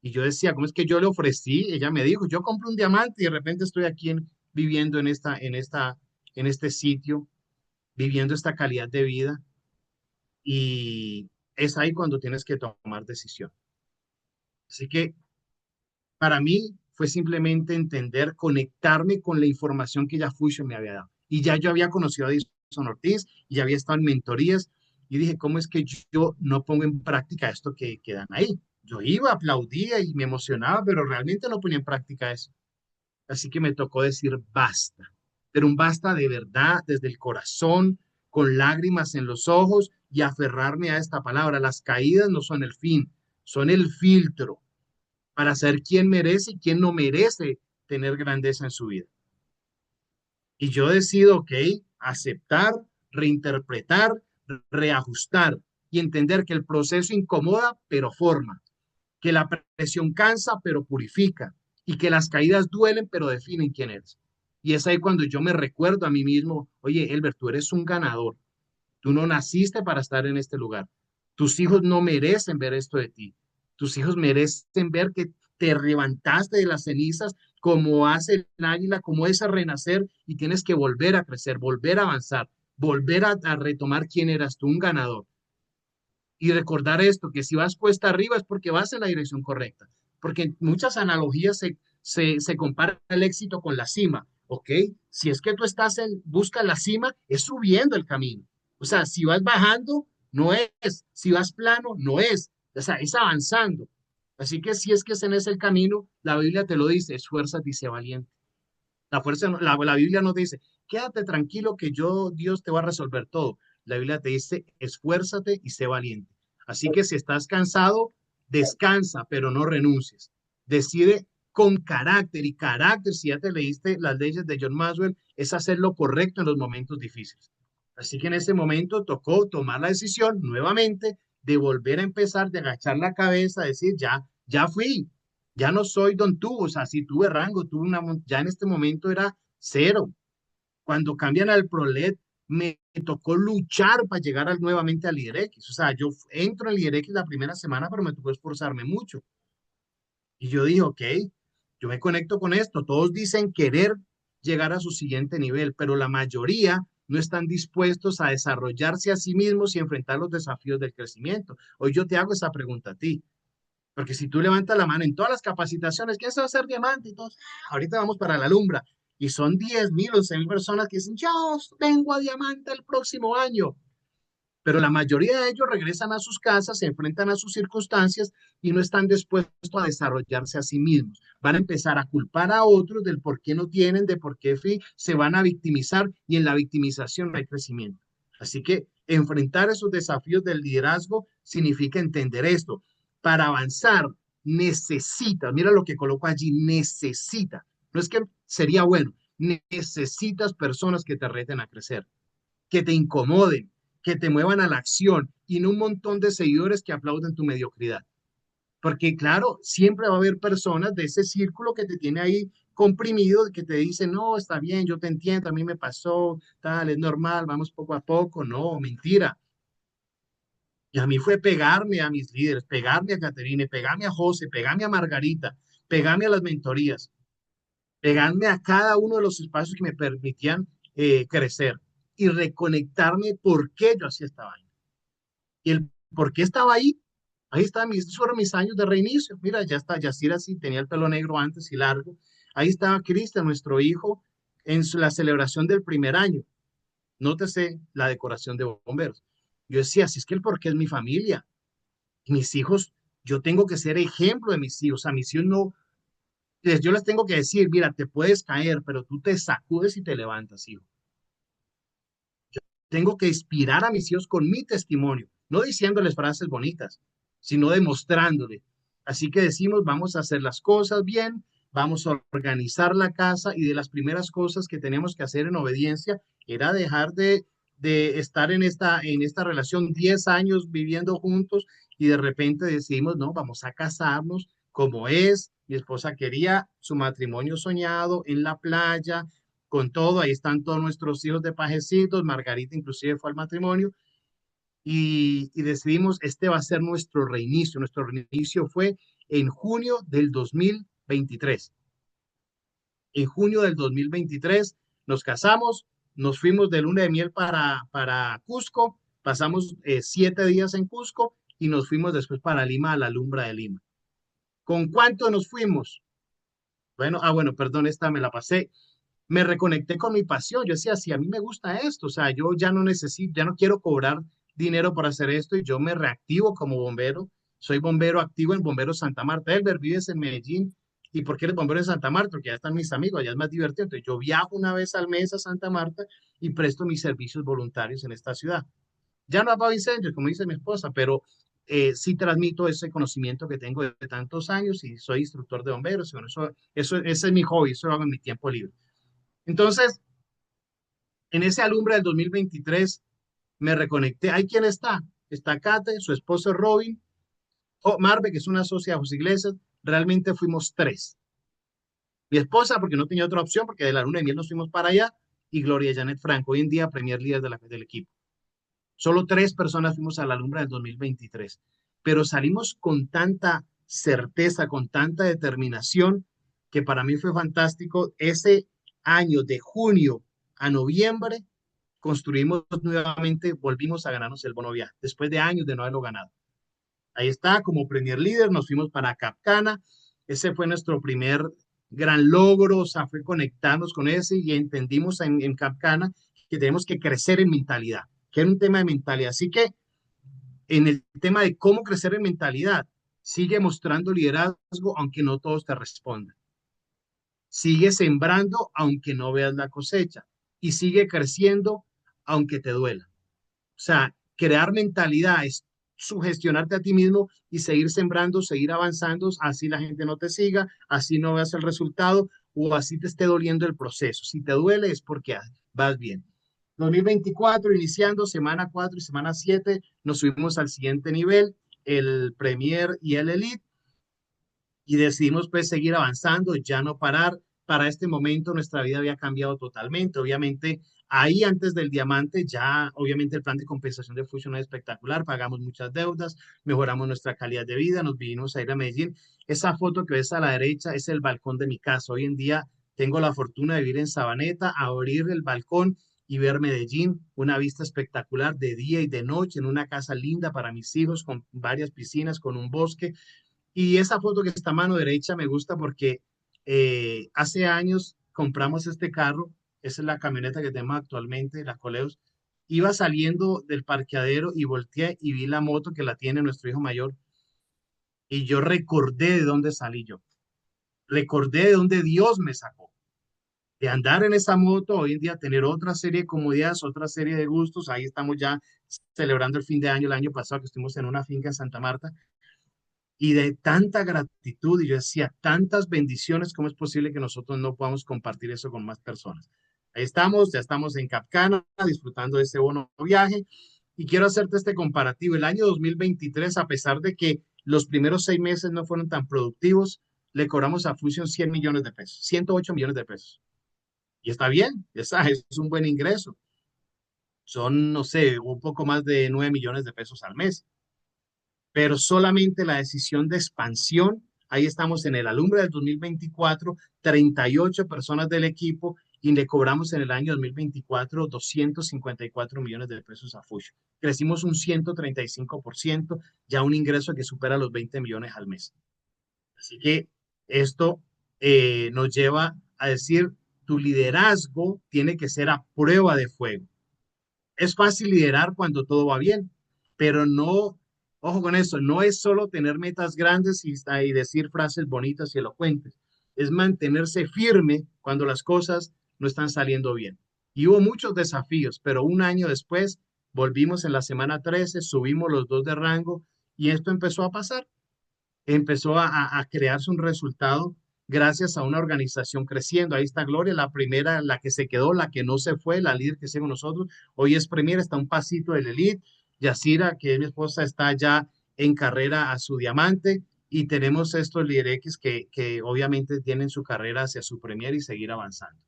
Y yo decía, ¿cómo es que yo le ofrecí? Ella me dijo, yo compro un diamante y de repente estoy aquí viviendo en este sitio, viviendo esta calidad de vida. Y es ahí cuando tienes que tomar decisión. Así que para mí fue simplemente entender, conectarme con la información que ya Fusion me había dado. Y ya yo había conocido a Edison Ortiz y ya había estado en mentorías y dije, ¿cómo es que yo no pongo en práctica esto que dan ahí? Yo iba, aplaudía y me emocionaba, pero realmente no ponía en práctica eso. Así que me tocó decir basta, pero un basta de verdad, desde el corazón, con lágrimas en los ojos y aferrarme a esta palabra. Las caídas no son el fin, son el filtro para saber quién merece y quién no merece tener grandeza en su vida. Y yo decido, ok, aceptar, reinterpretar, reajustar y entender que el proceso incomoda, pero forma, que la presión cansa, pero purifica, y que las caídas duelen, pero definen quién eres. Y es ahí cuando yo me recuerdo a mí mismo, oye, Elber, tú eres un ganador, tú no naciste para estar en este lugar, tus hijos no merecen ver esto de ti, tus hijos merecen ver que te levantaste de las cenizas como hace el águila, como es a renacer y tienes que volver a crecer, volver a avanzar, volver a retomar quién eras tú, un ganador. Y recordar esto, que si vas cuesta arriba es porque vas en la dirección correcta. Porque en muchas analogías se compara el éxito con la cima, ¿ok? Si es que tú estás busca la cima, es subiendo el camino. O sea, si vas bajando, no es. Si vas plano, no es. O sea, es avanzando. Así que si es que ese no es el camino, la Biblia te lo dice, esfuérzate y sé valiente. La Biblia no te dice, quédate tranquilo que Dios te va a resolver todo. La Biblia te dice, esfuérzate y sé valiente. Así que si estás cansado, descansa, pero no renuncies. Decide con carácter y carácter, si ya te leíste las leyes de John Maxwell, es hacer lo correcto en los momentos difíciles. Así que en ese momento tocó tomar la decisión nuevamente de volver a empezar, de agachar la cabeza, decir, ya fui, ya no soy Don Tubo, o sea, si tuve rango, ya en este momento era cero. Cuando cambian al Prolet, me tocó luchar para llegar nuevamente al Líder X. O sea, yo entro al Líder X la primera semana, pero me tocó esforzarme mucho. Y yo dije, ok, yo me conecto con esto. Todos dicen querer llegar a su siguiente nivel, pero la mayoría no están dispuestos a desarrollarse a sí mismos y enfrentar los desafíos del crecimiento. Hoy yo te hago esa pregunta a ti, porque si tú levantas la mano en todas las capacitaciones, ¿quién se va a hacer diamante? Y todos, ahorita vamos para la alumbra. Y son 10.000, 11.000 personas que dicen, yo vengo a diamante el próximo año. Pero la mayoría de ellos regresan a sus casas, se enfrentan a sus circunstancias y no están dispuestos a desarrollarse a sí mismos. Van a empezar a culpar a otros del por qué no tienen, de por qué se van a victimizar y en la victimización no hay crecimiento. Así que enfrentar esos desafíos del liderazgo significa entender esto. Para avanzar necesitas, mira lo que coloco allí, necesita. No es que sería bueno, necesitas personas que te reten a crecer, que te incomoden, que te muevan a la acción y no un montón de seguidores que aplauden tu mediocridad. Porque claro, siempre va a haber personas de ese círculo que te tiene ahí comprimido, que te dicen, no, está bien, yo te entiendo, a mí me pasó, tal, es normal, vamos poco a poco. No, mentira. Y a mí fue pegarme a mis líderes, pegarme a Caterine, pegarme a José, pegarme a Margarita, pegarme a las mentorías, pegarme a cada uno de los espacios que me permitían crecer y reconectarme por qué yo así estaba ahí. Y el por qué estaba ahí está, estos fueron mis años de reinicio. Mira, ya está, Yacira sí tenía el pelo negro antes y largo. Ahí estaba Cristian, nuestro hijo, en la celebración del primer año. Nótese la decoración de bomberos. Yo decía, si es que el porqué es mi familia. Y mis hijos, yo tengo que ser ejemplo de mis hijos. A mis hijos no, yo les tengo que decir, mira, te puedes caer, pero tú te sacudes y te levantas, hijo. Tengo que inspirar a mis hijos con mi testimonio, no diciéndoles frases bonitas, sino demostrándole. Así que decimos, vamos a hacer las cosas bien, vamos a organizar la casa y de las primeras cosas que tenemos que hacer en obediencia era dejar de estar en esta relación 10 años viviendo juntos y de repente decidimos, no, vamos a casarnos como es. Mi esposa quería su matrimonio soñado en la playa, con todo, ahí están todos nuestros hijos de pajecitos, Margarita inclusive fue al matrimonio, y decidimos, este va a ser nuestro reinicio fue en junio del 2023. En junio del 2023 nos casamos, nos fuimos de luna de miel para Cusco, pasamos 7 días en Cusco y nos fuimos después para Lima, a la Alumbra de Lima. ¿Con cuánto nos fuimos? Bueno, perdón, esta me la pasé. Me reconecté con mi pasión. Yo decía, si a mí me gusta esto, o sea, yo ya no necesito, ya no quiero cobrar dinero para hacer esto y yo me reactivo como bombero. Soy bombero activo en Bomberos Santa Marta. Elber, vives en Medellín. ¿Y por qué eres bombero en Santa Marta? Porque ya están mis amigos, allá es más divertido. Entonces, yo viajo una vez al mes a Santa Marta y presto mis servicios voluntarios en esta ciudad. Ya no apago incendios, como dice mi esposa, pero sí transmito ese conocimiento que tengo de tantos años y soy instructor de bomberos. Y bueno, ese es mi hobby, eso lo hago en mi tiempo libre. Entonces, en ese alumbre del 2023 me reconecté. ¿Hay quién está? Está Kate, su esposo Robin, Marve, que es una socia de José Iglesias. Realmente fuimos tres. Mi esposa, porque no tenía otra opción, porque de la luna de miel nos fuimos para allá, y Gloria Janet Franco, hoy en día Premier Líder del equipo. Solo 3 personas fuimos a la alumbre del 2023, pero salimos con tanta certeza, con tanta determinación, que para mí fue fantástico. Ese año de junio a noviembre construimos nuevamente, volvimos a ganarnos el bono viaje, después de años de no haberlo ganado. Ahí está, como Premier Líder, nos fuimos para Capcana. Ese fue nuestro primer gran logro, o sea, fue conectarnos con ese y entendimos en Capcana que tenemos que crecer en mentalidad, que era un tema de mentalidad. Así que en el tema de cómo crecer en mentalidad, sigue mostrando liderazgo aunque no todos te respondan. Sigue sembrando aunque no veas la cosecha y sigue creciendo aunque te duela. O sea, crear mentalidad es sugestionarte a ti mismo y seguir sembrando, seguir avanzando, así la gente no te siga, así no veas el resultado o así te esté doliendo el proceso. Si te duele es porque vas bien. 2024, iniciando semana 4 y semana 7, nos subimos al siguiente nivel, el Premier y el Elite, y decidimos pues seguir avanzando, ya no parar. Para este momento nuestra vida había cambiado totalmente. Obviamente, ahí antes del diamante, ya obviamente el plan de compensación de Fusion es espectacular, pagamos muchas deudas, mejoramos nuestra calidad de vida, nos vinimos a ir a Medellín. Esa foto que ves a la derecha es el balcón de mi casa. Hoy en día tengo la fortuna de vivir en Sabaneta, abrir el balcón y ver Medellín, una vista espectacular de día y de noche, en una casa linda para mis hijos, con varias piscinas, con un bosque. Y esa foto que está a mano derecha me gusta porque hace años compramos este carro, esa es la camioneta que tenemos actualmente, la Coleos. Iba saliendo del parqueadero y volteé y vi la moto que la tiene nuestro hijo mayor y yo recordé de dónde salí yo, recordé de dónde Dios me sacó. De andar en esa moto, hoy en día tener otra serie de comodidades, otra serie de gustos, ahí estamos ya celebrando el fin de año, el año pasado que estuvimos en una finca en Santa Marta y de tanta gratitud, y yo decía, tantas bendiciones, ¿cómo es posible que nosotros no podamos compartir eso con más personas? Ahí estamos, ya estamos en Capcana, disfrutando de ese bono viaje, y quiero hacerte este comparativo. El año 2023, a pesar de que los primeros 6 meses no fueron tan productivos, le cobramos a Fusion 100 millones de pesos, 108 millones de pesos. Y está bien, es un buen ingreso. Son, no sé, un poco más de 9 millones de pesos al mes, pero solamente la decisión de expansión, ahí estamos en el alumbre del 2024, 38 personas del equipo y le cobramos en el año 2024 254 millones de pesos a Fusion. Crecimos un 135%, ya un ingreso que supera los 20 millones al mes. Así que esto nos lleva a decir, tu liderazgo tiene que ser a prueba de fuego. Es fácil liderar cuando todo va bien, pero no, ojo con eso, no es solo tener metas grandes y decir frases bonitas y elocuentes, es mantenerse firme cuando las cosas no están saliendo bien. Y hubo muchos desafíos, pero un año después volvimos en la semana 13, subimos los dos de rango y esto empezó a pasar, empezó a crearse un resultado gracias a una organización creciendo. Ahí está Gloria, la primera, la que se quedó, la que no se fue, la líder que sigue con nosotros. Hoy es Premier, está un pasito del Elite. Yacira, que es mi esposa, está ya en carrera a su diamante. Y tenemos estos líderes X que obviamente tienen su carrera hacia su Premier y seguir avanzando.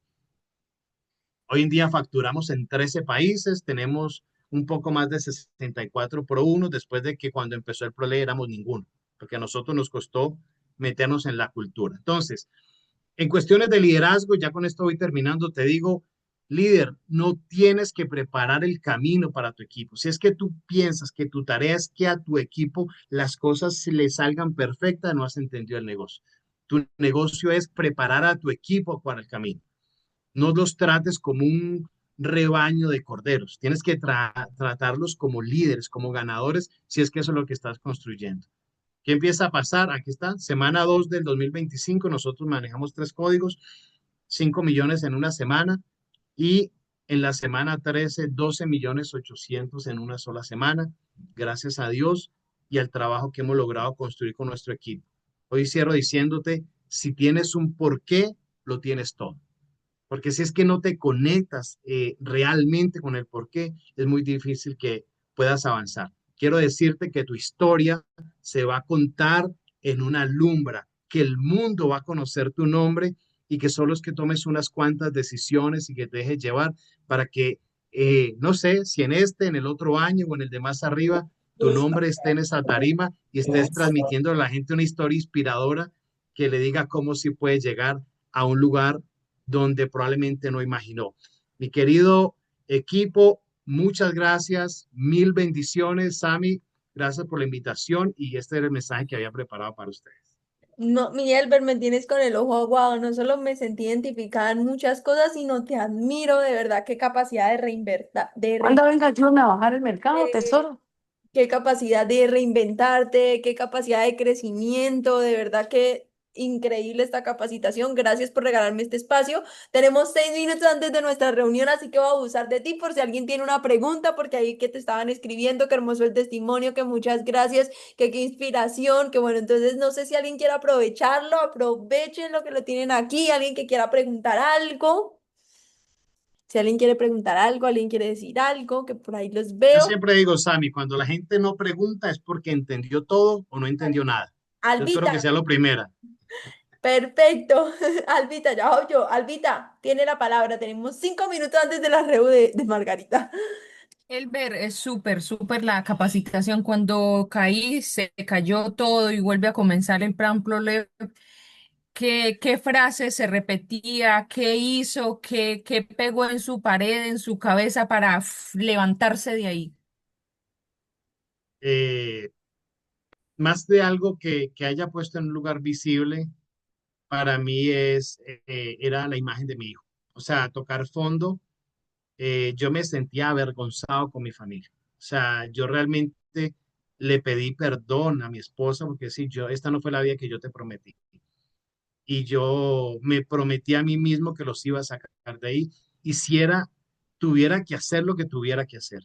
Hoy en día facturamos en 13 países, tenemos un poco más de 64 Pro 1, después de que cuando empezó el Pro Ley éramos ninguno, porque a nosotros nos costó meternos en la cultura. Entonces, en cuestiones de liderazgo, ya con esto voy terminando, te digo, líder, no tienes que preparar el camino para tu equipo. Si es que tú piensas que tu tarea es que a tu equipo las cosas le salgan perfectas, no has entendido el negocio. Tu negocio es preparar a tu equipo para el camino. No los trates como un rebaño de corderos. Tienes que tratarlos como líderes, como ganadores, si es que eso es lo que estás construyendo. ¿Qué empieza a pasar? Aquí está, semana 2 del 2025, nosotros manejamos 3 códigos, 5 millones en una semana y en la semana 13, 12 millones 800 en una sola semana, gracias a Dios y al trabajo que hemos logrado construir con nuestro equipo. Hoy cierro diciéndote, si tienes un porqué, lo tienes todo. Porque si es que no te conectas realmente con el por qué, es muy difícil que puedas avanzar. Quiero decirte que tu historia se va a contar en una alumbra, que el mundo va a conocer tu nombre y que solo es que tomes unas cuantas decisiones y que te dejes llevar para que, no sé, si en este, en el otro año o en el de más arriba, tu nombre esté en esa tarima y estés transmitiendo a la gente una historia inspiradora que le diga cómo sí puedes llegar a un lugar donde probablemente no imaginó. Mi querido equipo, muchas gracias, mil bendiciones, Sami, gracias por la invitación y este era el mensaje que había preparado para ustedes. No, Miguel, pero me tienes con el ojo aguado. No solo me sentí identificada en muchas cosas, sino te admiro de verdad qué capacidad de reinventar, Cuando venga, ayúdame a bajar el mercado, tesoro. qué capacidad de reinventarte, qué capacidad de crecimiento, de verdad que increíble esta capacitación. Gracias por regalarme este espacio. Tenemos 6 minutos antes de nuestra reunión, así que voy a abusar de ti por si alguien tiene una pregunta, porque ahí que te estaban escribiendo, qué hermoso el testimonio, que muchas gracias, que qué inspiración, que bueno, entonces no sé si alguien quiere aprovecharlo, aprovechen lo que lo tienen aquí, alguien que quiera preguntar algo. Si alguien quiere preguntar algo, alguien quiere decir algo, que por ahí los Yo veo. siempre digo, Sammy, cuando la gente no pregunta es porque entendió todo o no entendió nada. Yo espero que Albita, sea lo primera. perfecto. Albita, ya voy yo. Albita, tiene la palabra. Tenemos 5 minutos antes de la reunión de Margarita. Elber, es súper, súper la capacitación. Cuando caí, se cayó todo y vuelve a comenzar el plan problema. ¿Qué frase se repetía? ¿Qué hizo? ¿Qué pegó en su pared, en su cabeza para levantarse de ahí? Eh, Más de algo que haya puesto en un lugar visible, para mí era la imagen de mi hijo. O sea, tocar fondo, yo me sentía avergonzado con mi familia. O sea, yo realmente le pedí perdón a mi esposa porque sí, esta no fue la vida que yo te prometí. Y yo me prometí a mí mismo que los iba a sacar de ahí, hiciera, tuviera que hacer lo que tuviera que hacer.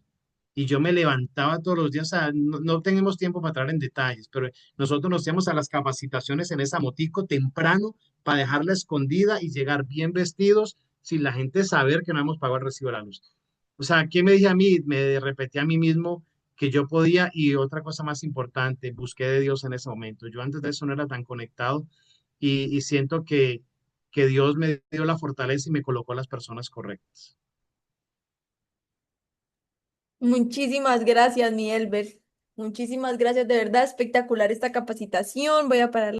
Y yo me levantaba todos los días, o sea, no tenemos tiempo para entrar en detalles, pero nosotros nos íbamos a las capacitaciones en esa motico temprano para dejarla escondida y llegar bien vestidos sin la gente saber que no hemos pagado el recibo de la luz. O sea, ¿qué me dije a mí? Me repetí a mí mismo que yo podía y otra cosa más importante, busqué de Dios en ese momento. Yo antes de eso no era tan conectado y siento que Dios me dio la fortaleza y me colocó a las personas correctas. Muchísimas gracias, mi Elber. Muchísimas gracias, de verdad, espectacular esta capacitación. Voy a parar.